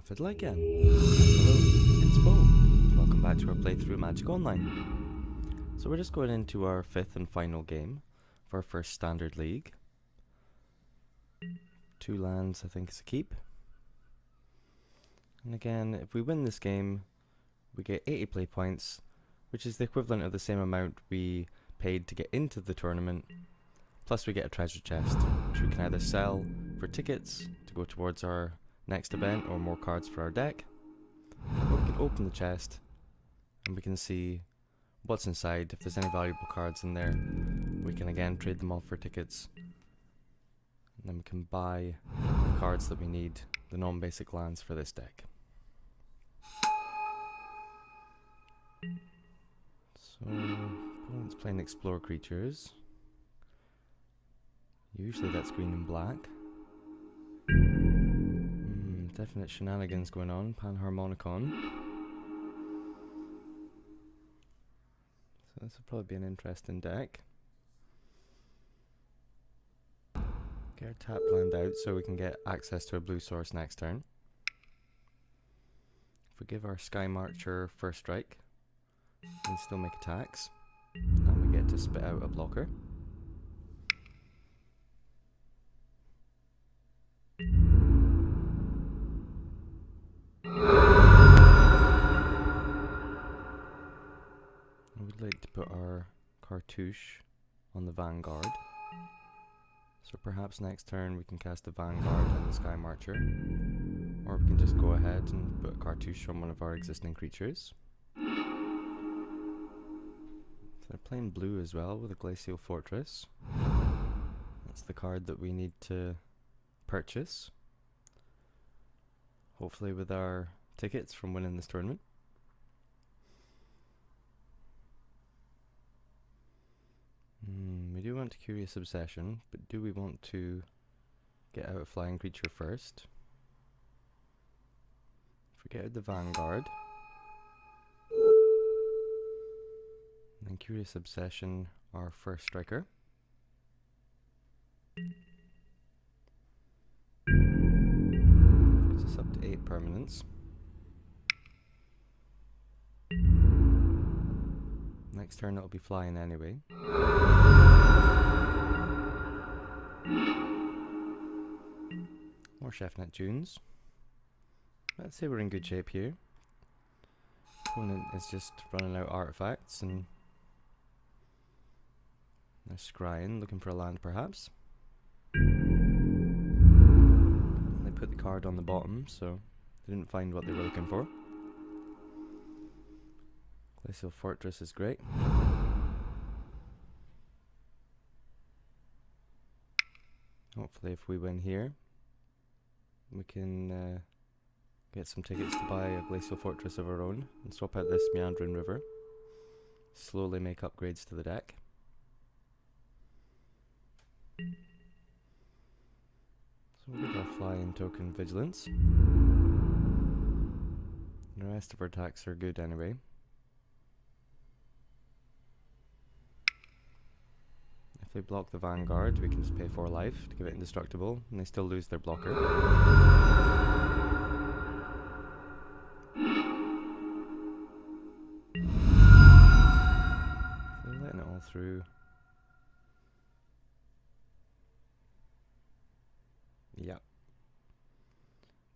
Fiddler again. Hello, it's Bo. Welcome back to our playthrough of Magic Online. So we're just going into our fifth and final game for our first standard league. 2 lands I think is a keep. And again, if we win this game, we get 80 play points, which is the equivalent of the same amount we paid to get into the tournament. Plus we get a treasure chest, which we can either sell for tickets to go towards our next event or more cards for our deck. Or we can open the chest and we can see what's inside. If there's any valuable cards in there, we can again trade them off for tickets. And then we can buy the cards that we need, the non-basic lands for this deck. So, opponent's playing Explore Creatures. Usually that's green and black. Definite shenanigans going on, Panharmonicon. So this will probably be an interesting deck. Get our tap land out so we can get access to a blue source next turn. If we give our Sky Marcher first strike, we can still make attacks. And we get to spit out a blocker. We'd like to put our Cartouche on the Vanguard. So perhaps next turn we can cast a Vanguard and the Sky Marcher. Or we can just go ahead and put a Cartouche on one of our existing creatures. So they're playing blue as well with a Glacial Fortress. That's the card that we need to purchase. Hopefully with our tickets from winning this tournament. We do want Curious Obsession, but do we want to get out a flying creature first? If we get out the Vanguard, then Curious Obsession, our first striker. Puts us up to 8 permanents. Next turn it'll be flying anyway. More Chefnet Dunes. Let's say we're in good shape here. Opponent is just running out artifacts and they're scrying, looking for a land perhaps. They put the card on the bottom, so they didn't find what they were looking for. Glacial Fortress is great. Hopefully if we win here, we can get some tickets to buy a Glacial Fortress of our own and swap out this Meandering River. Slowly make upgrades to the deck. So we'll give our flying token Vigilance. The rest of our attacks are good anyway. If they block the Vanguard, we can just pay 4 life to give it indestructible, and they still lose their blocker. So they're letting it all through. Yeah.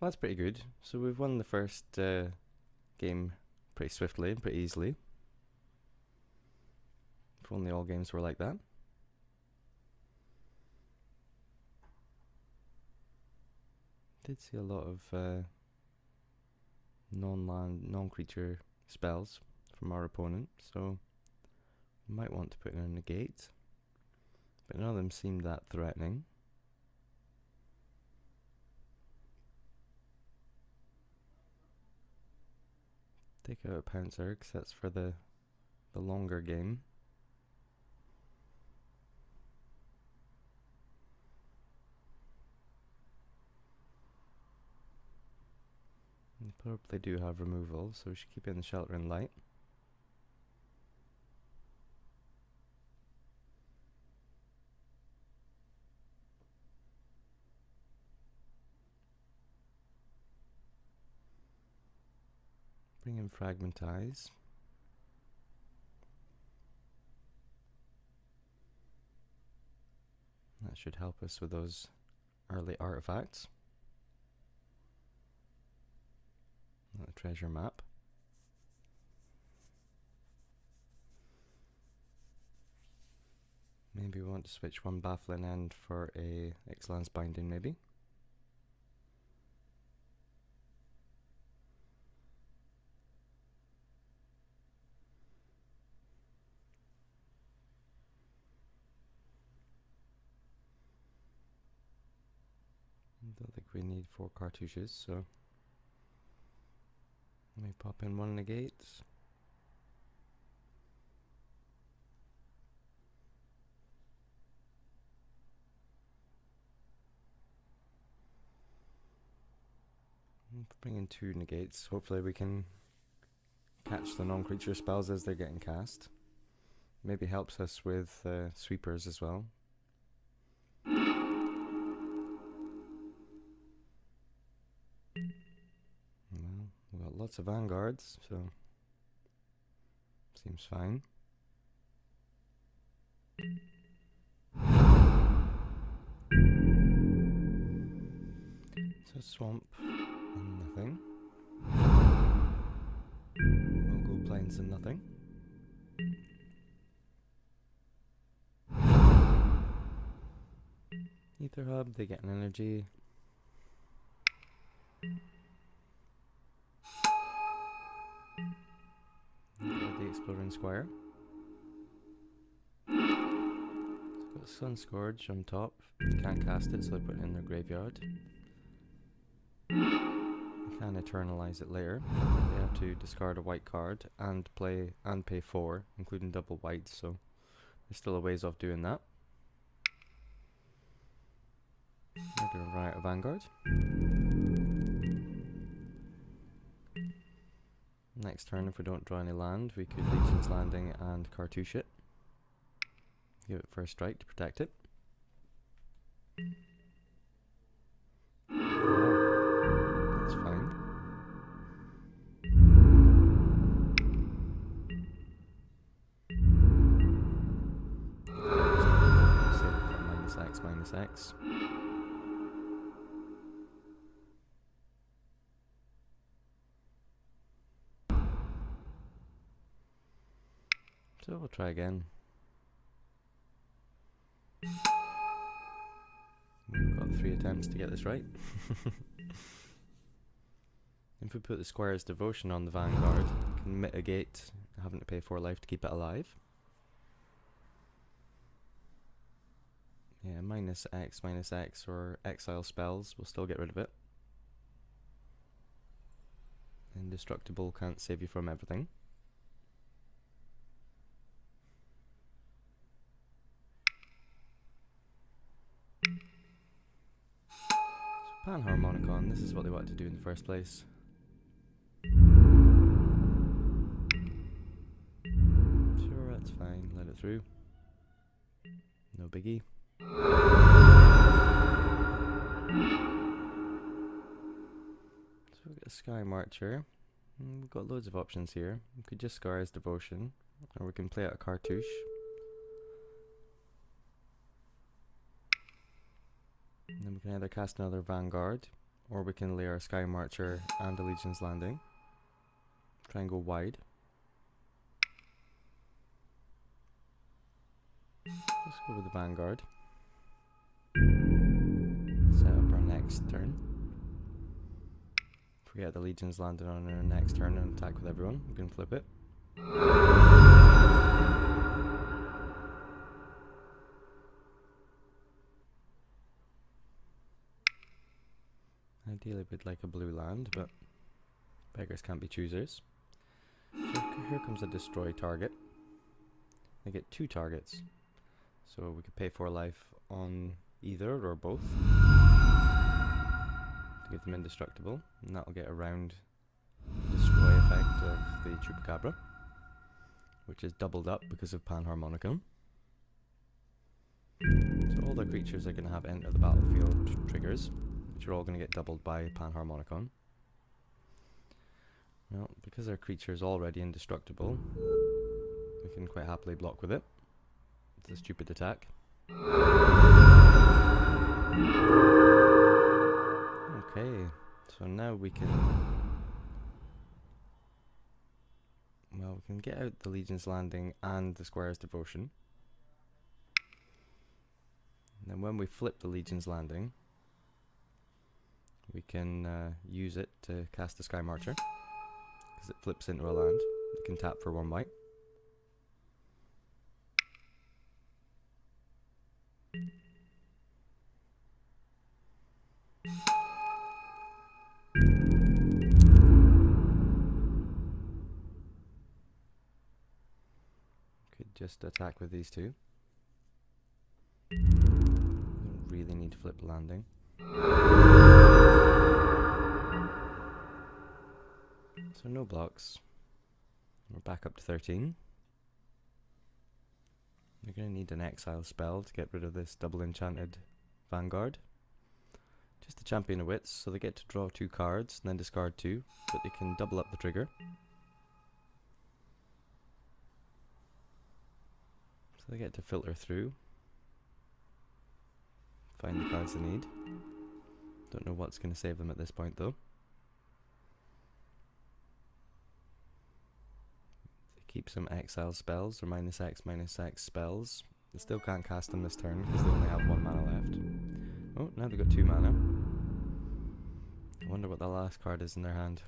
Well, that's pretty good. So we've won the first game pretty swiftly and pretty easily. If only all games were like that. Did see a lot of non-creature spells from our opponent, so we might want to put in a negate, but none of them seemed that threatening. Take out a Pouncer, because that's for the longer game. We probably do have removal, so we should keep it in the Shelter and Light. Bring in Fragmentize. That should help us with those early artifacts. The treasure map. Maybe we want to switch one baffling end for a Ixalan's Binding, maybe. I don't think we need 4 cartouches, so let me pop in one negates. Bring in 2 negates. Hopefully we can catch the non-creature spells as they're getting cast. Maybe helps us with sweepers as well. Well, we've got lots of vanguards, so seems fine. So swamp and nothing. We'll go plains and nothing. Ether Hub, they get an energy. The Exploding Squire. So got Sun Scourge on top. They can't cast it, so they put it in their graveyard. They can eternalize it later. They have to discard a white card and pay 4, including double whites, so there's still a ways off doing that. We're gonna run out of Vanguard. Next turn, if we don't draw any land, we could Legion's Landing and Cartouche it. Give it first strike to protect it. That's fine. Save it for -X. So we'll try again. We've got 3 attempts to get this right. If we put the Squire's Devotion on the Vanguard, we can mitigate having to pay 4 life to keep it alive. Yeah, -X or exile spells will still get rid of it. Indestructible can't save you from everything. Panharmonicon, this is what they wanted to do in the first place. Sure, that's fine, let it through. No biggie. So we've got a Sky Marcher. We've got loads of options here. We could just Scar's Devotion, or we can play out a Cartouche. And then we can either cast another Vanguard, or we can lay our Sky Marcher and a Legion's Landing. Try and go wide. Let's go with the Vanguard. Set up our next turn. If we get the Legion's Landing on our next turn and attack with everyone, we can flip it. Ideally we'd like a blue land, but beggars can't be choosers. So here comes a destroy target. They get 2 targets. So we could pay 4 life on either or both to give them indestructible, and that will get around the destroy effect of the Chupacabra, which is doubled up because of Panharmonicon. So all the creatures are going to have enter the battlefield triggers, which are all going to get doubled by Panharmonicon. Well, because our creature is already indestructible, we can quite happily block with it. It's a stupid attack. Okay, so now we can... Well, we can get out the Legion's Landing and the Squire's Devotion. And then when we flip the Legion's Landing, we can use it to cast the Sky Marcher, because it flips into a land. You can tap for 1 white. Could just attack with these two. Don't really need to flip the landing. So no blocks. We're back up to 13. You're going to need an exile spell to get rid of this double enchanted Vanguard. Just a champion of wits, so they get to draw 2 cards and then discard 2, but they can double up the trigger. So they get to filter through, find the cards they need. Don't know what's going to save them at this point though. They keep some exile spells, or -X spells. They still can't cast them this turn because they only have 1 mana left. Oh, now they've got 2 mana. I wonder what the last card is in their hand.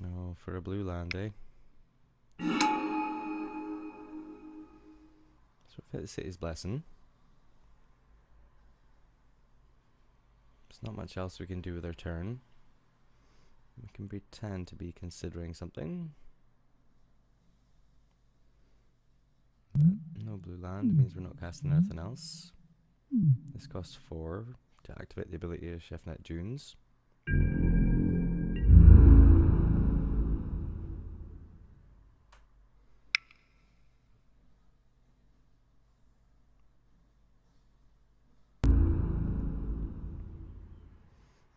Oh, for a blue land, eh? So fit the City's Blessing. There's not much else we can do with our turn. We can pretend to be considering something. But no blue land means we're not casting anything else. This costs 4 to activate the ability of Chefnet Dunes.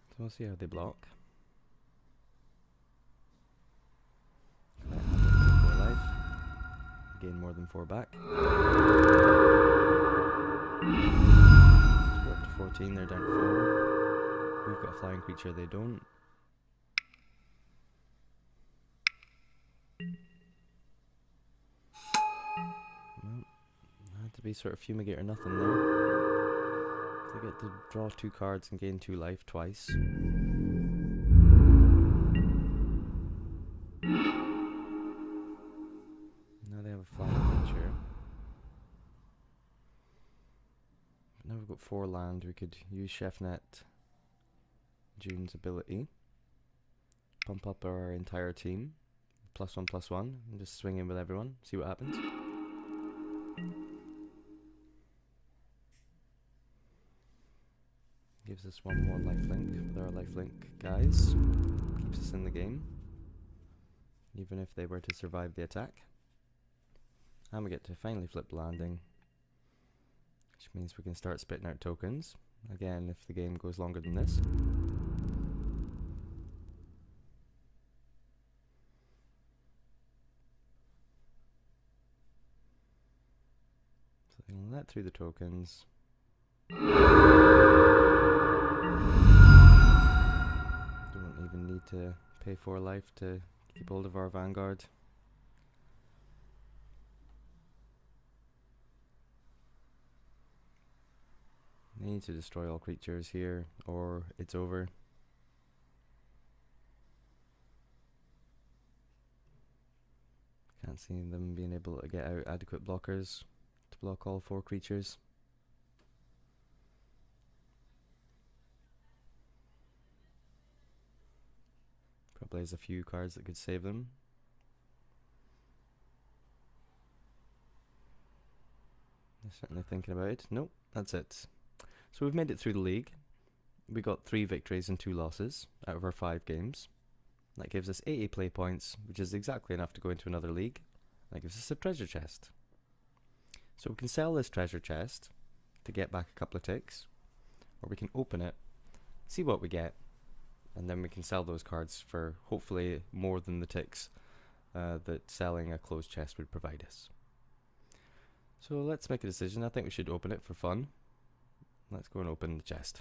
So we'll see how they block. Life. Gain more than 4 back. So we're up to 14, they're down to 4. We've got a flying creature, they don't. Well, had to be sort of fumigate or nothing there. They get to draw 2 cards and gain 2 life twice. Now they have a flying creature. Now we've got 4 land, we could use Chefnet June's ability. Pump up our entire team. +1/+1 and just swing in with everyone, see what happens. Gives us 1 more lifelink with our lifelink guys. Keeps us in the game, even if they were to survive the attack. And we get to finally flip the landing, which means we can start spitting out tokens. Again, if the game goes longer than this. So they can let through the tokens. Don't even need to pay 4 life to keep hold of our Vanguard. They need to destroy all creatures here, or it's over. Can't see them being able to get out adequate blockers to block all 4 creatures. Probably has a few cards that could save them. They're certainly thinking about it. Nope, that's it. So we've made it through the league. We got 3 victories and 2 losses out of our 5 games. That gives us 80 play points, which is exactly enough to go into another league. That gives us a treasure chest. So we can sell this treasure chest to get back a couple of ticks, or we can open it, see what we get, and then we can sell those cards for hopefully more than the ticks that selling a closed chest would provide us. So let's make a decision. I think we should open it for fun. Let's go and open the chest.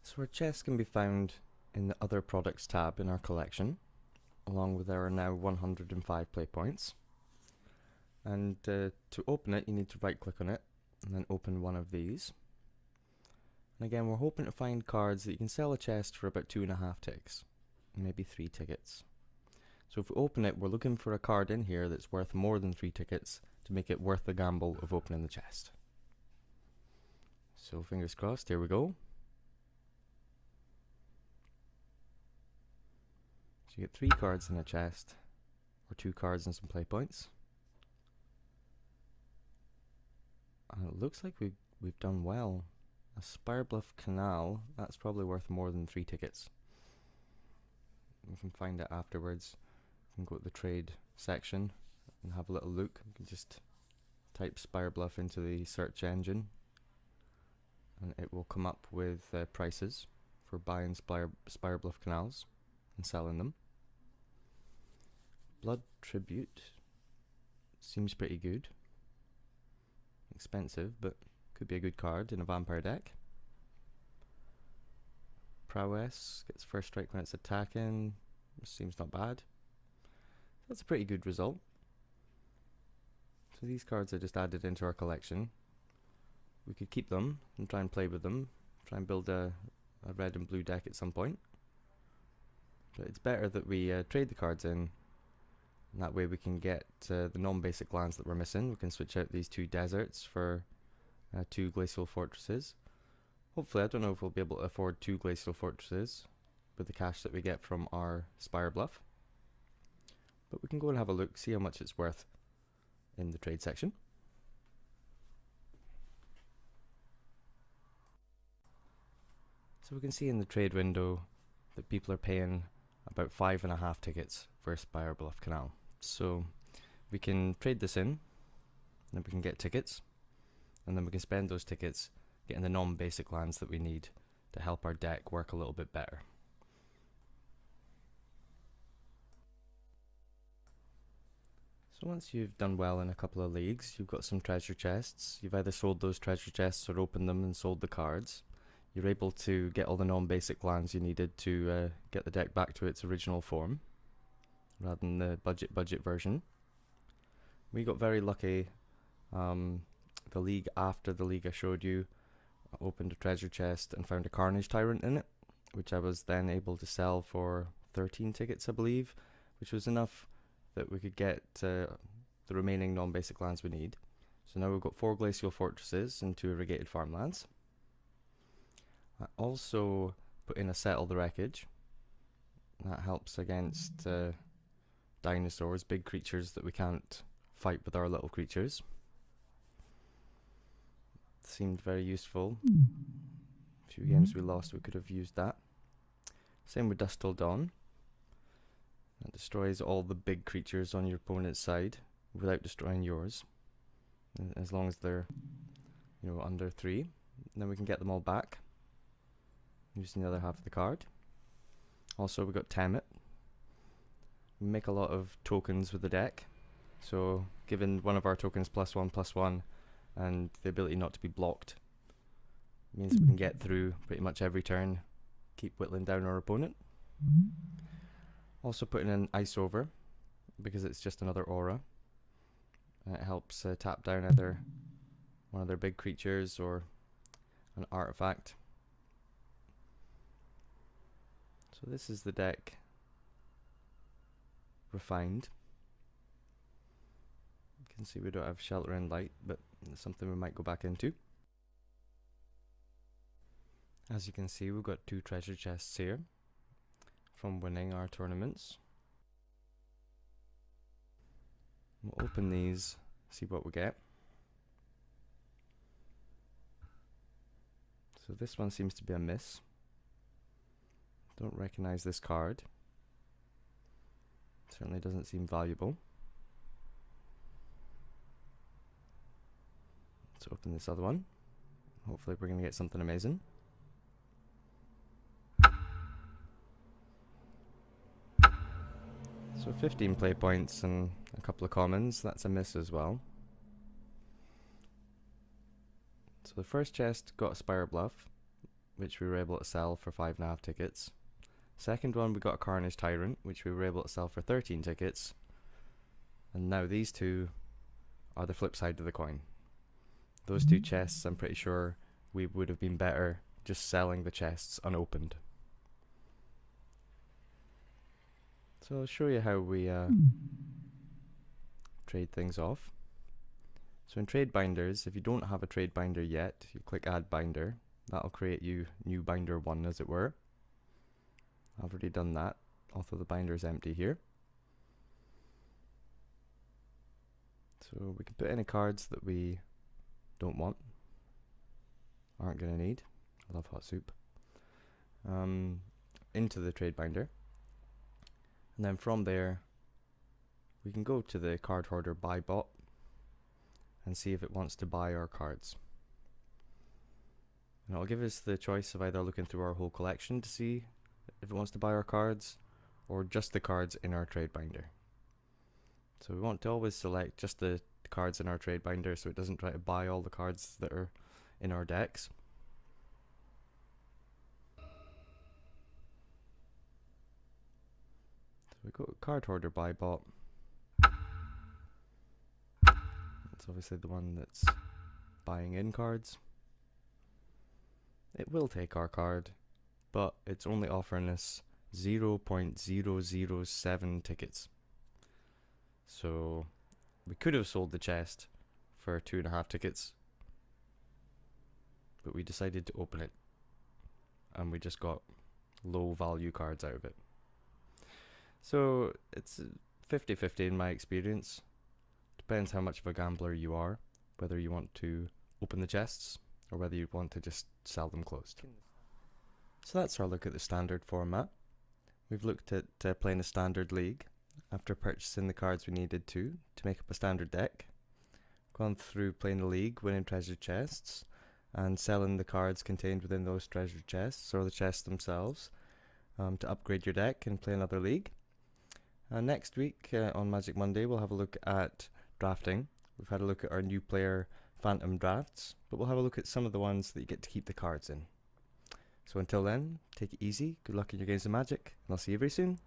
So our chest can be found in the Other Products tab in our collection, along with our now 105 play points. And to open it, you need to right click on it and then open one of these. And again, we're hoping to find cards that you can sell a chest for about 2.5 ticks, maybe 3 tickets. So if we open it, we're looking for a card in here that's worth more than 3 tickets to make it worth the gamble of opening the chest. So fingers crossed, here we go. So you get 3 cards in a chest, or 2 cards and some play points. And it looks like we've done well. A Spirebluff Canal, that's probably worth more than 3 tickets. We can find it afterwards. We can go to the trade section and have a little look. We can just type Spirebluff into the search engine and it will come up with prices for buying Spirebluff Canals and selling them. Blood Tribute seems pretty good. Expensive, but could be a good card in a vampire deck. Prowess gets first strike when it's attacking. Seems not bad. That's a pretty good result. So these cards are just added into our collection. We could keep them and try and play with them. Try and build a red and blue deck at some point. But it's better that we trade the cards in. And that way we can get the non-basic lands that we're missing. We can switch out these 2 deserts for 2 glacial fortresses. Hopefully, I don't know if we'll be able to afford 2 glacial fortresses with the cash that we get from our Spirebluff. But we can go and have a look, see how much it's worth in the trade section. So we can see in the trade window that people are paying about 5.5 tickets for a Spirebluff Canal. So we can trade this in, and then we can get tickets, and then we can spend those tickets getting the non-basic lands that we need to help our deck work a little bit better. So once you've done well in a couple of leagues, you've got some treasure chests. You've either sold those treasure chests or opened them and sold the cards. You're able to get all the non-basic lands you needed to get the deck back to its original form, rather than the budget version. We got very lucky. The league after the league I showed you, I opened a treasure chest and found a Carnage Tyrant in it, which I was then able to sell for 13 tickets, I believe, which was enough that we could get the remaining non-basic lands we need. So now we've got 4 glacial fortresses and 2 irrigated farmlands. I also put in a Settle the Wreckage. That helps against dinosaurs, big creatures that we can't fight with our little creatures. Seemed very useful. A few games we lost, we could have used that. Same with Dusk Till Dawn. That destroys all the big creatures on your opponent's side without destroying yours, as long as they're, under 3. And then we can get them all back using the other half of the card. Also, we got Temet. We make a lot of tokens with the deck, so given one of our tokens +1/+1 and the ability not to be blocked, means we can get through pretty much every turn, keep whittling down our opponent. Also putting in Ice Over, because it's just another aura, and it helps tap down either one of their big creatures or an artifact. So this is the deck refined. You can see we don't have Shelter and Light, but it's something we might go back into. As you can see, we've got 2 treasure chests here from winning our tournaments. We'll open these, see what we get. So this one seems to be a miss. Don't recognize this card. Certainly doesn't seem valuable. Let's open this other one. Hopefully we're going to get something amazing. So 15 play points and a couple of commons, that's a miss as well. So the first chest got a Spire Bluff, which we were able to sell for 5.5 tickets. Second one we got a Carnage Tyrant, which we were able to sell for 13 tickets. And now these two are the flip side of the coin. Those two chests, I'm pretty sure we would have been better just selling the chests unopened. So I'll show you how we trade things off. So in trade binders, if you don't have a trade binder yet, you click add binder. That'll create you new binder 1, as it were. I've already done that, although the binder is empty here. So we can put any cards that we don't want, aren't going to need. I love hot soup. Into the trade binder. And then from there, we can go to the card hoarder buy bot and see if it wants to buy our cards. And it'll give us the choice of either looking through our whole collection to see if it wants to buy our cards, or just the cards in our trade binder. So we want to always select just the cards in our trade binder so it doesn't try to buy all the cards that are in our decks. So we go to card hoarder buy bot. That's obviously the one that's buying in cards. It will take our card, but it's only offering us 0.007 tickets. So we could have sold the chest for 2.5 tickets, but we decided to open it, and we just got low value cards out of it. So it's 50-50 in my experience. Depends how much of a gambler you are, whether you want to open the chests or whether you want to just sell them closed. So that's our look at the standard format. We've looked at playing a standard league after purchasing the cards we needed to make up a standard deck. Gone through playing the league, winning treasure chests, and selling the cards contained within those treasure chests, or the chests themselves, to upgrade your deck and play another league. Next week, on Magic Monday, we'll have a look at drafting. We've had a look at our new player Phantom drafts, but we'll have a look at some of the ones that you get to keep the cards in. So until then, take it easy, good luck in your games of Magic, and I'll see you very soon.